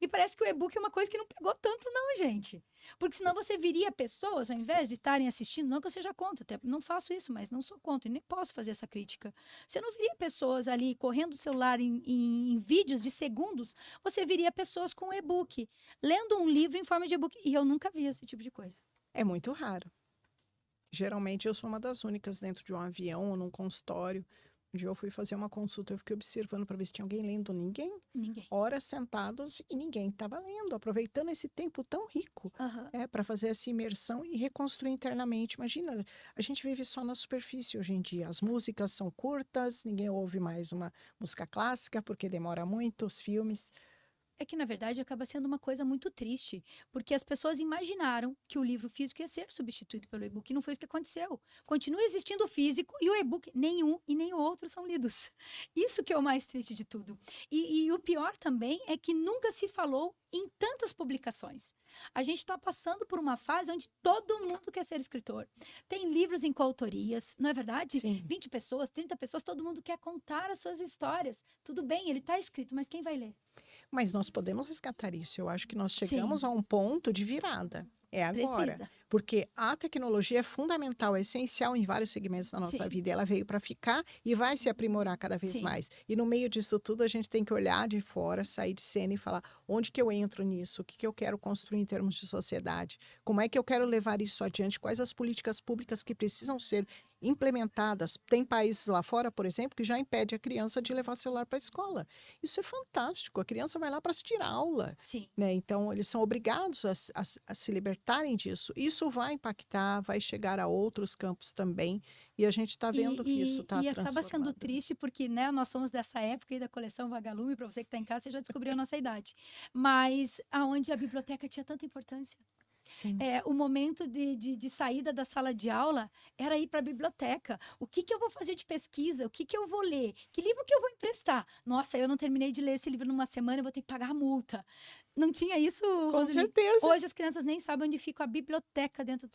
Me parece que o e-book é uma coisa que não pegou tanto, não, gente. Porque senão você viria pessoas, ao invés de estarem assistindo, não que eu seja contra, até não faço isso, mas não sou contra e nem posso fazer essa crítica. Você não viria pessoas ali correndo o celular em vídeos de segundos, você viria pessoas com e-book, lendo um livro em forma de e-book. E eu nunca vi esse tipo de coisa. É muito raro. Geralmente eu sou uma das únicas dentro de um avião ou num consultório. Um dia eu fui fazer uma consulta, eu fiquei observando para ver se tinha alguém lendo. Ninguém. Ninguém. Horas sentados e ninguém estava lendo, aproveitando esse tempo tão rico para fazer essa imersão e reconstruir internamente. Imagina, a gente vive só na superfície hoje em dia. As músicas são curtas, ninguém ouve mais uma música clássica porque demora muito, os filmes. É que, na verdade, acaba sendo uma coisa muito triste, porque as pessoas imaginaram que o livro físico ia ser substituído pelo e-book, e não foi isso que aconteceu. Continua existindo o físico e o e-book, nenhum e nem o outro são lidos. Isso que é o mais triste de tudo. E o pior também é que nunca se falou em tantas publicações. A gente está passando por uma fase onde todo mundo quer ser escritor. Tem livros em coautorias, não é verdade? Sim. 20 pessoas, 30 pessoas, todo mundo quer contar as suas histórias. Tudo bem, ele está escrito, mas quem vai ler? Mas nós podemos resgatar isso. Eu acho que nós chegamos a um ponto de virada. É agora. Precisa. Porque a tecnologia é fundamental, é essencial em vários segmentos da nossa Sim. vida. Ela veio para ficar e vai se aprimorar cada vez Sim. mais. E no meio disso tudo, a gente tem que olhar de fora, sair de cena e falar onde que eu entro nisso, o que que eu quero construir em termos de sociedade, como é que eu quero levar isso adiante, quais as políticas públicas que precisam ser implementadas. Tem países lá fora, por exemplo, que já impede a criança de levar celular para a escola. Isso é fantástico. A criança vai lá para assistir aula. Sim. Né? Então, eles são obrigados a se libertarem disso. Isso vai impactar, vai chegar a outros campos também. E a gente está vendo que isso está E acaba sendo transformando. triste porque, né, nós somos dessa época aí da coleção Vagalume, para você que está em casa, você já descobriu a nossa idade. Mas aonde a biblioteca tinha tanta importância. Sim. O momento de saída da sala de aula era ir para a biblioteca. O que que eu vou fazer de pesquisa? O que que eu vou ler? Que livro que eu vou emprestar? Nossa, eu não terminei de ler esse livro numa semana, eu vou ter que pagar a multa. Não tinha isso, Com Roseli? certeza. Hoje as crianças nem sabem onde fica a biblioteca dentro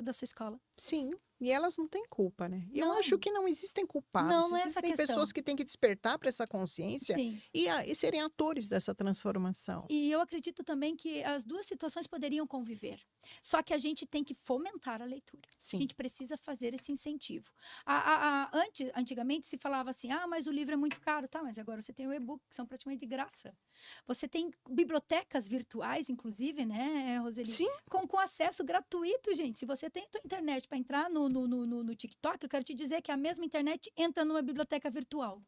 da sua escola. Sim. E elas não têm culpa, né? Eu Não. acho que não existem culpados. Não é essa Existem questão. pessoas que têm que despertar para essa consciência Sim. e serem atores dessa transformação. E eu acredito também que as duas situações poderiam conviver. Só que a gente tem que fomentar a leitura. A Sim. gente precisa fazer esse incentivo. Antigamente se falava assim, mas o livro é muito caro. Tá, mas agora você tem o e-book, que são praticamente de graça. Você tem bibliotecas virtuais, inclusive, né, Roseli? Sim. Com acesso gratuito, gente. Se você tem tua internet para entrar no TikTok, eu quero te dizer que a mesma internet entra numa biblioteca virtual.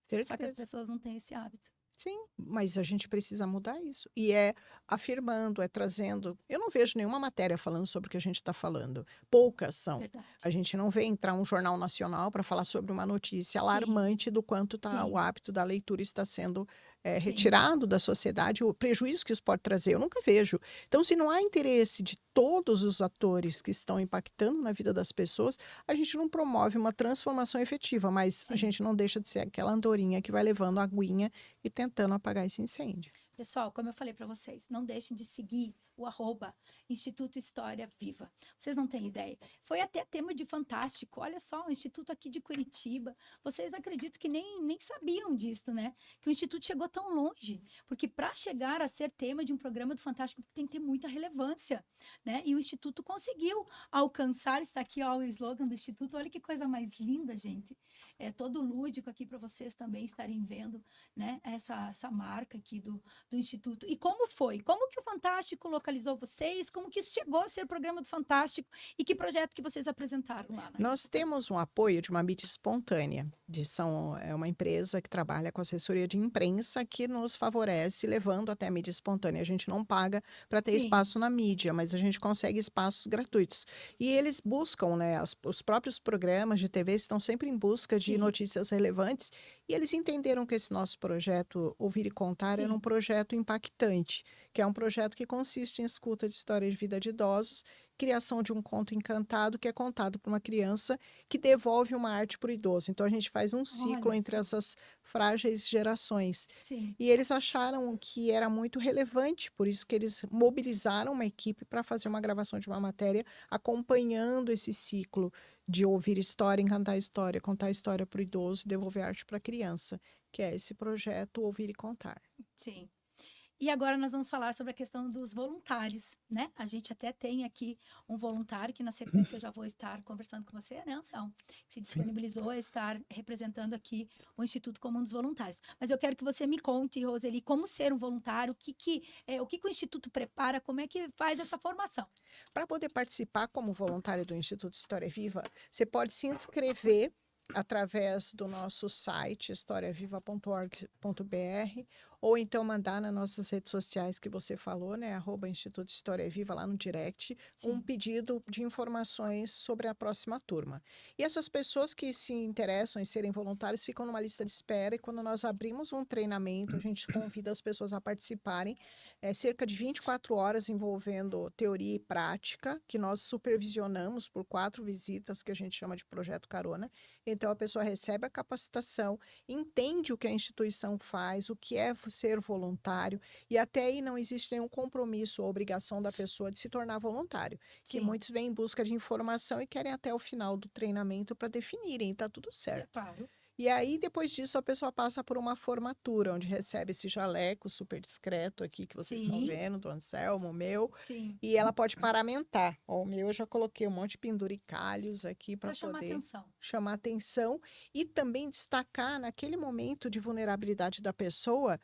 Certeza. Só que as pessoas não têm esse hábito. Sim, mas a gente precisa mudar isso. E é afirmando, é trazendo. Eu não vejo nenhuma matéria falando sobre o que a gente está falando. Poucas são. Verdade. A gente não vê entrar um jornal nacional para falar sobre uma notícia alarmante do quanto Sim. o hábito da leitura está sendo Sim. retirado da sociedade, o prejuízo que isso pode trazer. Eu nunca vejo. Então, se não há interesse de todos os atores que estão impactando na vida das pessoas, a gente não promove uma transformação efetiva, mas a Sim. gente não deixa de ser aquela andorinha que vai levando a aguinha e tentando apagar esse incêndio. Pessoal, como eu falei para vocês, não deixem de seguir o @Instituto História Viva. Vocês não têm ideia. Foi até tema de Fantástico. Olha só, o Instituto aqui de Curitiba. Vocês acredito que nem sabiam disso, né? Que o Instituto chegou tão longe. Porque para chegar a ser tema de um programa do Fantástico, tem que ter muita relevância, né? E o Instituto conseguiu alcançar, está aqui ó, o slogan do Instituto. Olha que coisa mais linda, gente. É todo lúdico aqui para vocês também estarem vendo, né? Essa marca aqui do Instituto. E como foi? Como que o Fantástico localizou vocês? Como que isso chegou a ser o programa do Fantástico? E que projeto que vocês apresentaram lá? Nós temos um apoio de uma mídia espontânea. É uma empresa que trabalha com assessoria de imprensa que nos favorece levando até a mídia espontânea. A gente não paga para ter Sim. espaço na mídia, mas a gente consegue espaços gratuitos. E eles buscam, né? Os próprios programas de TV estão sempre em busca de Sim. notícias relevantes. E eles entenderam que esse nosso projeto, Ouvir e Contar, Sim. era um projeto impactante, que é um projeto que consiste em escuta de história de vida de idosos, criação de um conto encantado que é contado por uma criança que devolve uma arte para o idoso. Então, a gente faz um ciclo Olha entre só. essas frágeis gerações. Sim. E eles acharam que era muito relevante, por isso que eles mobilizaram uma equipe para fazer uma gravação de uma matéria acompanhando esse ciclo de ouvir história, encantar história, contar história para o idoso e devolver arte para a criança, que é esse projeto Ouvir e Contar. Sim. E agora nós vamos falar sobre a questão dos voluntários, né? A gente até tem aqui um voluntário que na sequência eu já vou estar conversando com você, né, Anselmo? Que se disponibilizou a estar representando aqui o Instituto como um dos voluntários. Mas eu quero que você me conte, Roseli, como ser um voluntário, o que o Instituto prepara, como é que faz essa formação? Para poder participar como voluntário do Instituto História Viva, você pode se inscrever através do nosso site historiaviva.org.br ou então mandar nas nossas redes sociais que você falou, né, @Instituto História Viva lá no direct, Sim. um pedido de informações sobre a próxima turma. E essas pessoas que se interessam em serem voluntários ficam numa lista de espera e quando nós abrimos um treinamento, a gente convida as pessoas a participarem, cerca de 24 horas envolvendo teoria e prática, que nós supervisionamos por 4 visitas, que a gente chama de Projeto Carona. Então, a pessoa recebe a capacitação, entende o que a instituição faz, o que é ser voluntário, e até aí não existe nenhum compromisso ou obrigação da pessoa de se tornar voluntário. Que Sim. muitos vêm em busca de informação e querem até o final do treinamento para definirem, está tudo certo. Claro. E aí, depois disso, a pessoa passa por uma formatura, onde recebe esse jaleco super discreto aqui, que vocês estão Sim, vendo, do Anselmo, o meu, sim. e ela pode paramentar. Ó, o meu eu já coloquei um monte de penduricalhos aqui para Para chamar poder atenção. chamar atenção e também destacar, naquele momento de vulnerabilidade da pessoa,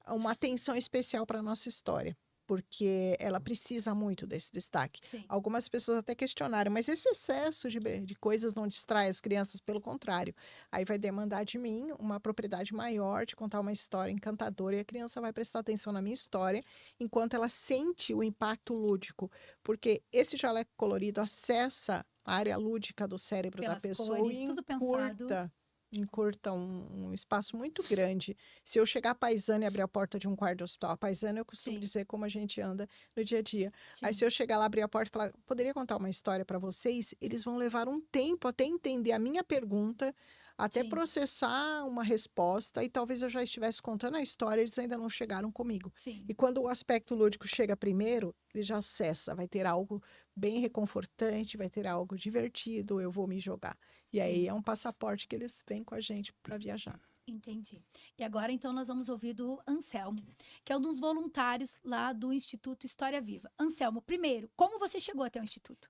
uma atenção especial para a nossa história, porque ela precisa muito desse destaque. Sim, Algumas pessoas até questionaram, mas esse excesso de coisas não distrai as crianças, pelo contrário. Aí vai demandar de mim uma propriedade maior de contar uma história encantadora e a criança vai prestar atenção na minha história enquanto ela sente o impacto lúdico, porque esse jaleco colorido acessa a área lúdica do cérebro da pelas pessoa cores, e tudo pensado. encurta um espaço muito grande. Se eu chegar paisana e abrir a porta de um quarto de hospital, a paisana eu costumo Sim, dizer como a gente anda no dia a dia. Aí sim, se eu chegar lá, abrir a porta e falar, poderia contar uma história para vocês? Eles vão levar um tempo até entender a minha pergunta, até sim, processar uma resposta, e talvez eu já estivesse contando a história, eles ainda não chegaram comigo. sim. E quando o aspecto lúdico chega primeiro, ele já acessa, vai ter algo bem reconfortante, vai ter algo divertido, eu vou me jogar. E aí Sim. é um passaporte que eles vêm com a gente para viajar. Entendi. E agora, então, nós vamos ouvir do Anselmo, que é um dos voluntários lá do Instituto História Viva. Anselmo, primeiro, como você chegou até o Instituto?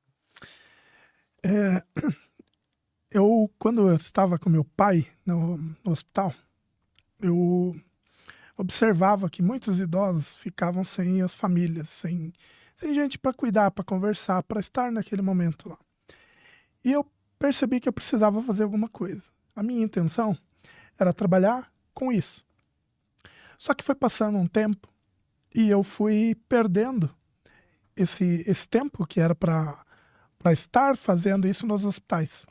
É, quando eu estava com meu pai no hospital, eu observava que muitos idosos ficavam sem as famílias, sem gente para cuidar, para conversar, para estar naquele momento lá. E eu percebi que eu precisava fazer alguma coisa. A minha intenção era trabalhar com isso. Só que foi passando um tempo e eu fui perdendo esse tempo que era para estar fazendo isso nos hospitais.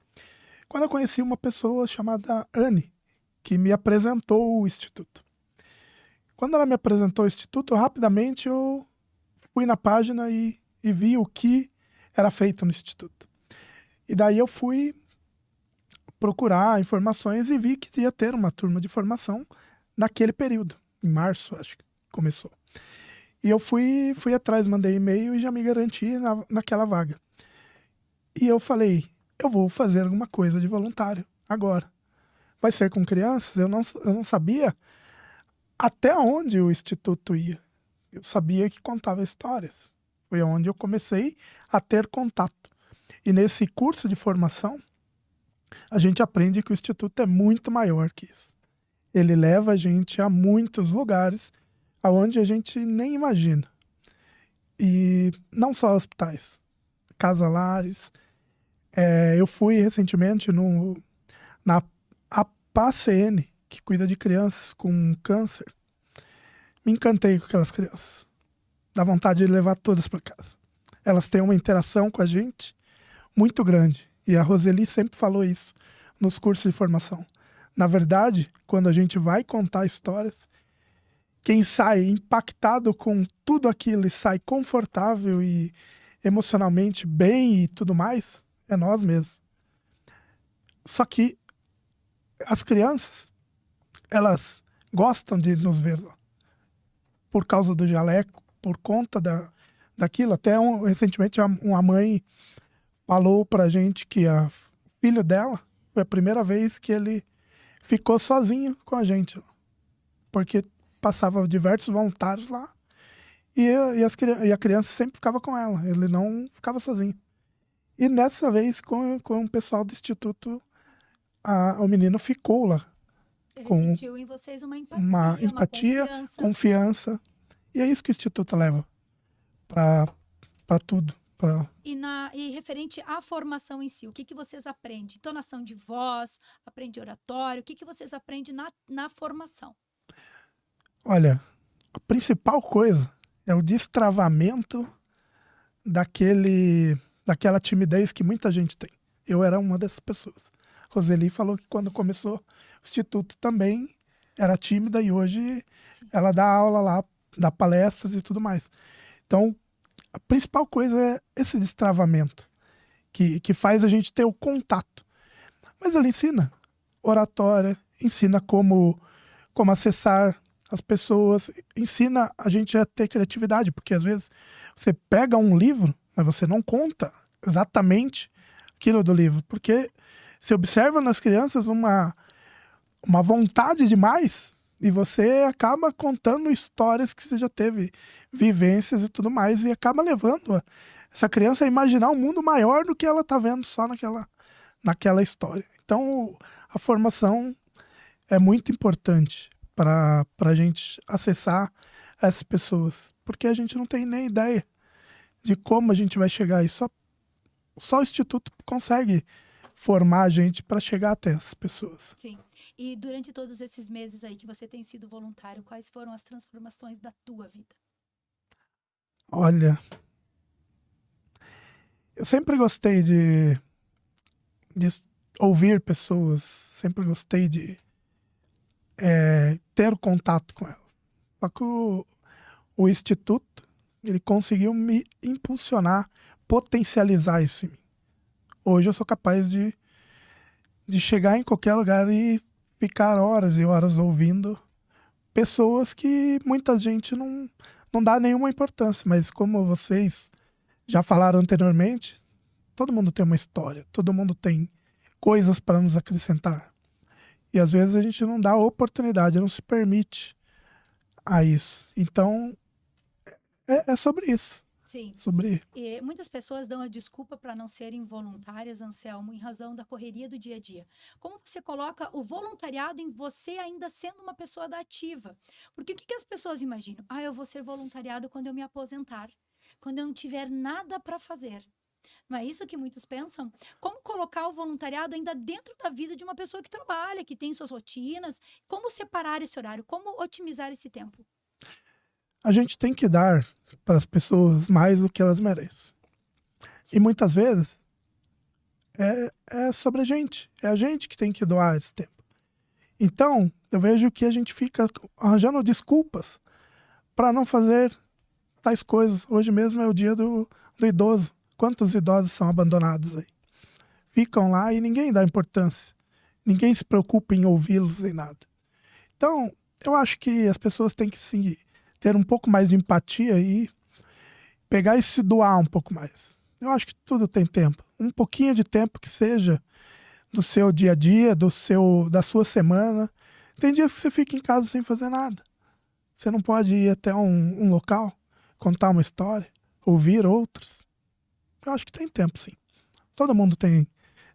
Quando eu conheci uma pessoa chamada Anne, que me apresentou o Instituto. Quando ela me apresentou o Instituto, rapidamente eu fui na página e vi o que era feito no Instituto. E daí eu fui procurar informações e vi que ia ter uma turma de formação naquele período, em março, acho que começou. E eu fui atrás, mandei e-mail e já me garanti naquela vaga. E eu falei, eu vou fazer alguma coisa de voluntário agora. Vai ser com crianças? Eu não sabia até onde o Instituto ia. Eu sabia que contava histórias. Foi onde eu comecei a ter contato. E nesse curso de formação, a gente aprende que o Instituto é muito maior que isso. Ele leva a gente a muitos lugares aonde a gente nem imagina. E não só hospitais, casalares. Eu fui recentemente na APACN, que cuida de crianças com câncer. Me encantei com aquelas crianças. Dá vontade de levar todas para casa. Elas têm uma interação com a gente muito grande. E a Roseli sempre falou isso nos cursos de formação. Na verdade, quando a gente vai contar histórias, quem sai impactado com tudo aquilo e sai confortável e emocionalmente bem e tudo mais, é nós mesmos. Só que as crianças, elas gostam de nos ver lá. Por causa do jaleco, por conta daquilo. Até recentemente uma mãe falou pra gente que o filho dela foi a primeira vez que ele ficou sozinho com a gente. Porque passava diversos voluntários lá e a criança sempre ficava com ela. Ele não ficava sozinho. E dessa vez, com o pessoal do Instituto, o menino ficou lá. Ele Com sentiu em vocês uma uma empatia, uma empatia, confiança. confiança. E é isso que o Instituto leva para tudo. E referente à formação em si, o que vocês aprendem? Entonação de voz, aprende oratório, o que vocês aprendem na formação? Olha, a principal coisa é o destravamento daquela timidez que muita gente tem. Eu era uma dessas pessoas. Roseli falou que quando começou o Instituto também era tímida e hoje Sim. ela dá aula lá, dá palestras e tudo mais. Então, a principal coisa é esse destravamento que faz a gente ter o contato. Mas ela ensina oratória, ensina como acessar as pessoas, ensina a gente a ter criatividade, porque às vezes você pega um livro, mas você não conta exatamente aquilo do livro, porque você observa nas crianças uma vontade demais e você acaba contando histórias que você já teve, vivências e tudo mais, e acaba levando essa criança a imaginar um mundo maior do que ela está vendo só naquela história. Então, a formação é muito importante para a gente acessar essas pessoas, porque a gente não tem nem ideia de como a gente vai chegar aí. Só o Instituto consegue formar a gente para chegar até essas pessoas. Sim. E durante todos esses meses aí que você tem sido voluntário, quais foram as transformações da tua vida? Olha, eu sempre gostei de ouvir pessoas, sempre gostei de ter contato com elas. Só que o Instituto, ele conseguiu me impulsionar, potencializar isso em mim. Hoje eu sou capaz de chegar em qualquer lugar e ficar horas e horas ouvindo pessoas que muita gente não dá nenhuma importância, mas como vocês já falaram anteriormente, todo mundo tem uma história, todo mundo tem coisas para nos acrescentar. E às vezes a gente não dá oportunidade, não se permite a isso. Então, é sobre isso. Sim. Sobre... E muitas pessoas dão a desculpa para não serem voluntárias, Anselmo, em razão da correria do dia a dia. Como você coloca o voluntariado em você ainda sendo uma pessoa da ativa? Porque o que as pessoas imaginam? Eu vou ser voluntariado quando eu me aposentar, quando eu não tiver nada para fazer. Não é isso que muitos pensam? Como colocar o voluntariado ainda dentro da vida de uma pessoa que trabalha, que tem suas rotinas? Como separar esse horário? Como otimizar esse tempo? A gente tem que dar para as pessoas mais do que elas merecem. E muitas vezes é sobre a gente. É a gente que tem que doar esse tempo. Então, eu vejo que a gente fica arranjando desculpas para não fazer tais coisas. Hoje mesmo é o dia do idoso. Quantos idosos são abandonados aí? Ficam lá e ninguém dá importância. Ninguém se preocupa em ouvi-los nem nada. Então, eu acho que as pessoas têm que sim, ter um pouco mais de empatia e pegar e se doar um pouco mais. Eu acho que tudo tem tempo. Um pouquinho de tempo que seja do seu dia a dia, da sua semana. Tem dias que você fica em casa sem fazer nada. Você não pode ir até um local, contar uma história, ouvir outros. Eu acho que tem tempo, sim. Todo mundo tem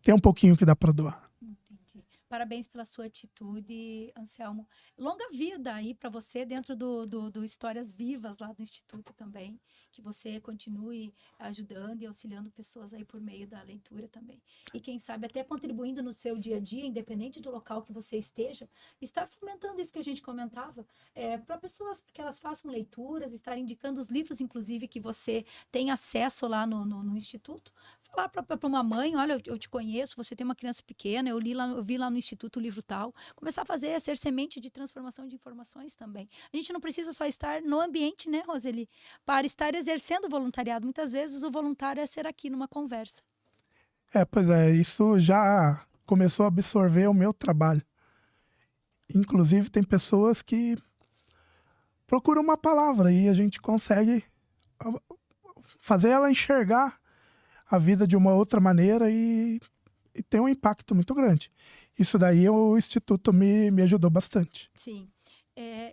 um pouquinho que dá para doar. Entendi. Parabéns pela sua atitude, Anselmo. Longa vida aí para você dentro do Histórias Vivas lá do Instituto também. Que você continue ajudando e auxiliando pessoas aí por meio da leitura também. E quem sabe até contribuindo no seu dia a dia, independente do local que você esteja, estar fomentando isso que a gente comentava para pessoas, para que elas façam leituras, estar indicando os livros, inclusive, que você tem acesso lá no Instituto. Falar para uma mãe, olha, eu te conheço, você tem uma criança pequena, eu vi lá no Instituto o livro tal. Começar a ser semente de transformação de informações também. A gente não precisa só estar no ambiente, né, Roseli? Para estar exercendo o voluntariado. Muitas vezes o voluntário é ser aqui numa conversa. Pois é, isso já começou a absorver o meu trabalho. Inclusive, tem pessoas que procuram uma palavra e a gente consegue fazer ela enxergar a vida de uma outra maneira e tem um impacto muito grande. Isso daí o Instituto me ajudou bastante. Sim.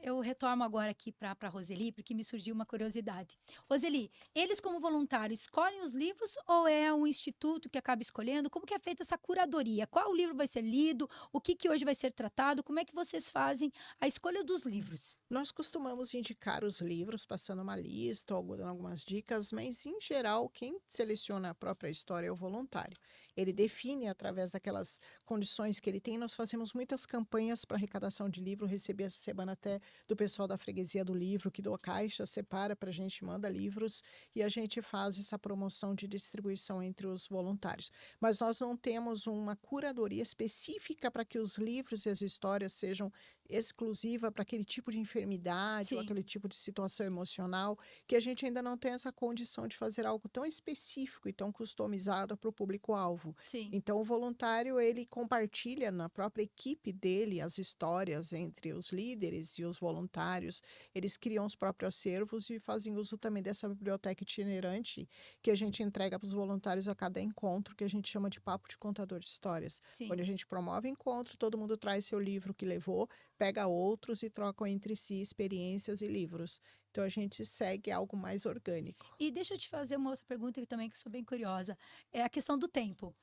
Eu retorno agora aqui para a Roseli, porque me surgiu uma curiosidade. Roseli, eles como voluntários escolhem os livros ou é um instituto que acaba escolhendo? Como que é feita essa curadoria? Qual livro vai ser lido? O que hoje vai ser tratado? Como é que vocês fazem a escolha dos livros? Nós costumamos indicar os livros, passando uma lista ou dando algumas dicas, mas, em geral, quem seleciona a própria história é o voluntário. Ele define, através daquelas condições que ele tem, nós fazemos muitas campanhas para arrecadação de livro. Recebi essa semana até do pessoal da freguesia do livro, que doa caixa, separa para a gente, manda livros, e a gente faz essa promoção de distribuição entre os voluntários. Mas nós não temos uma curadoria específica para que os livros e as histórias sejam exclusiva para aquele tipo de enfermidade ou Sim. aquele tipo de situação emocional, que a gente ainda não tem essa condição de fazer algo tão específico e tão customizado para o público-alvo. Sim. Então, o voluntário, ele compartilha na própria equipe dele as histórias entre os líderes e os voluntários. Eles criam os próprios acervos e fazem uso também dessa biblioteca itinerante que a gente entrega para os voluntários a cada encontro, que a gente chama de papo de contador de histórias. Sim. Onde a gente promove encontro, todo mundo traz seu livro que levou, pega outros e trocam entre si experiências e livros. Então, a gente segue algo mais orgânico. E deixa eu te fazer uma outra pergunta que também que eu sou bem curiosa. É a questão do tempo.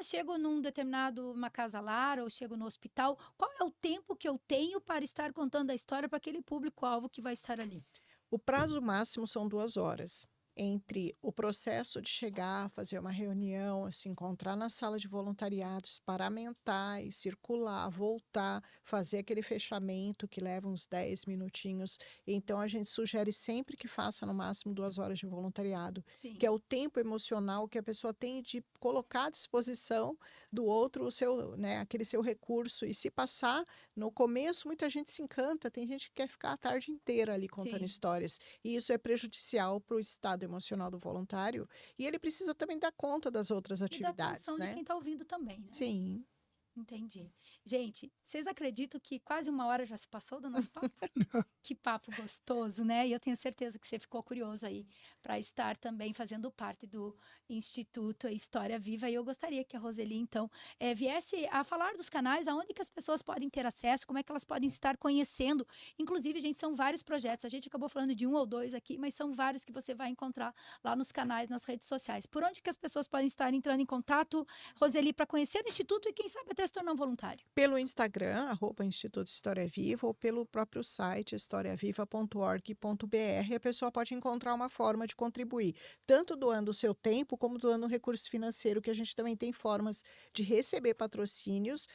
Chego num determinado uma casa-lar ou chego no hospital, qual é o tempo que eu tenho para estar contando a história para aquele público-alvo que vai estar ali? O prazo máximo são 2 horas. Entre o processo de chegar, fazer uma reunião, se encontrar na sala de voluntariados, paramentar e circular, voltar, fazer aquele fechamento que leva uns 10 minutinhos. Então, a gente sugere sempre que faça no máximo 2 horas de voluntariado, Sim. que é o tempo emocional que a pessoa tem de colocar à disposição do outro o seu, né, aquele seu recurso. E se passar, no começo, muita gente se encanta, tem gente que quer ficar a tarde inteira ali contando Sim. histórias. E isso é prejudicial para o estado emocional do voluntário, e ele precisa também dar conta das outras E da atividades, atenção de né? quem está ouvindo também, né? Sim. Entendi. Gente, vocês acreditam que quase 1 hora já se passou do nosso papo? Que papo gostoso, né? E eu tenho certeza que você ficou curioso aí para estar também fazendo parte do Instituto História Viva. E eu gostaria que a Roseli, então, viesse a falar dos canais, aonde que as pessoas podem ter acesso, como é que elas podem estar conhecendo. Inclusive, gente, são vários projetos. A gente acabou falando de 1 ou 2 aqui, mas são vários que você vai encontrar lá nos canais, nas redes sociais. Por onde que as pessoas podem estar entrando em contato, Roseli, para conhecer o Instituto e quem sabe até se tornar um voluntário? Pelo Instagram, @Instituto História Viva, ou pelo próprio site historiaviva.org.br, a pessoa pode encontrar uma forma de contribuir, tanto doando o seu tempo, como doando o recurso financeiro, que a gente também tem formas de receber patrocínios,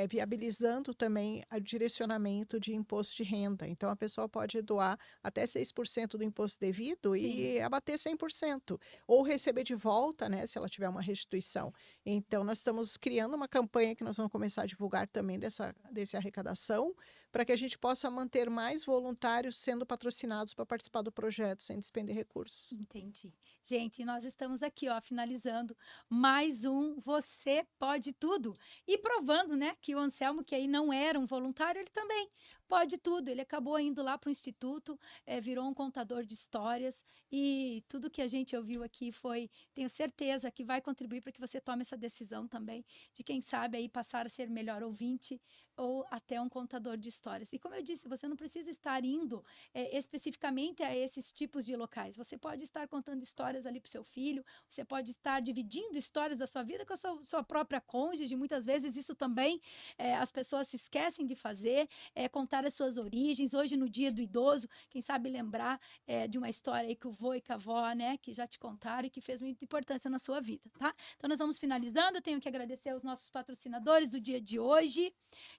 viabilizando também o direcionamento de imposto de renda. Então, a pessoa pode doar até 6% do imposto devido e abater 100%, ou receber de volta, né, se ela tiver uma restituição. Então, nós estamos criando uma campanha que nós vamos começar a divulgar também dessa arrecadação, para que a gente possa manter mais voluntários sendo patrocinados para participar do projeto sem despender recursos. Entendi. Gente, nós estamos aqui, ó, finalizando mais um Você Pode Tudo. E provando, né, que o Anselmo, que aí não era um voluntário, ele também pode tudo. Ele acabou indo lá para o Instituto, virou um contador de histórias e tudo que a gente ouviu aqui foi, tenho certeza que vai contribuir para que você tome essa decisão também de quem sabe aí passar a ser melhor ouvinte ou até um contador de histórias. E como eu disse, você não precisa estar indo especificamente a esses tipos de locais. Você pode estar contando histórias ali para o seu filho, você pode estar dividindo histórias da sua vida com a sua própria cônjuge. Muitas vezes isso também as pessoas se esquecem de fazer, contar as suas origens. Hoje, no Dia do Idoso, quem sabe lembrar de uma história aí que o vô e que a avó, né, que já te contaram e que fez muita importância na sua vida, tá? Então, nós vamos finalizando. Eu tenho que agradecer aos nossos patrocinadores do dia de hoje,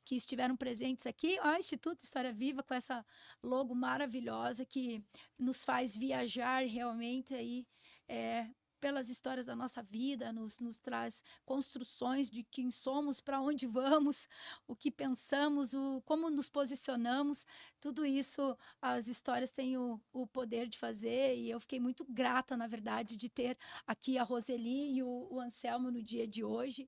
que estiveram presentes aqui. O Instituto História Viva, com essa logo maravilhosa que nos faz viajar realmente aí pelas histórias da nossa vida, nos traz construções de quem somos, para onde vamos, o que pensamos, como nos posicionamos. Tudo isso as histórias têm o poder de fazer, e eu fiquei muito grata, na verdade, de ter aqui a Roseli e o Anselmo no dia de hoje.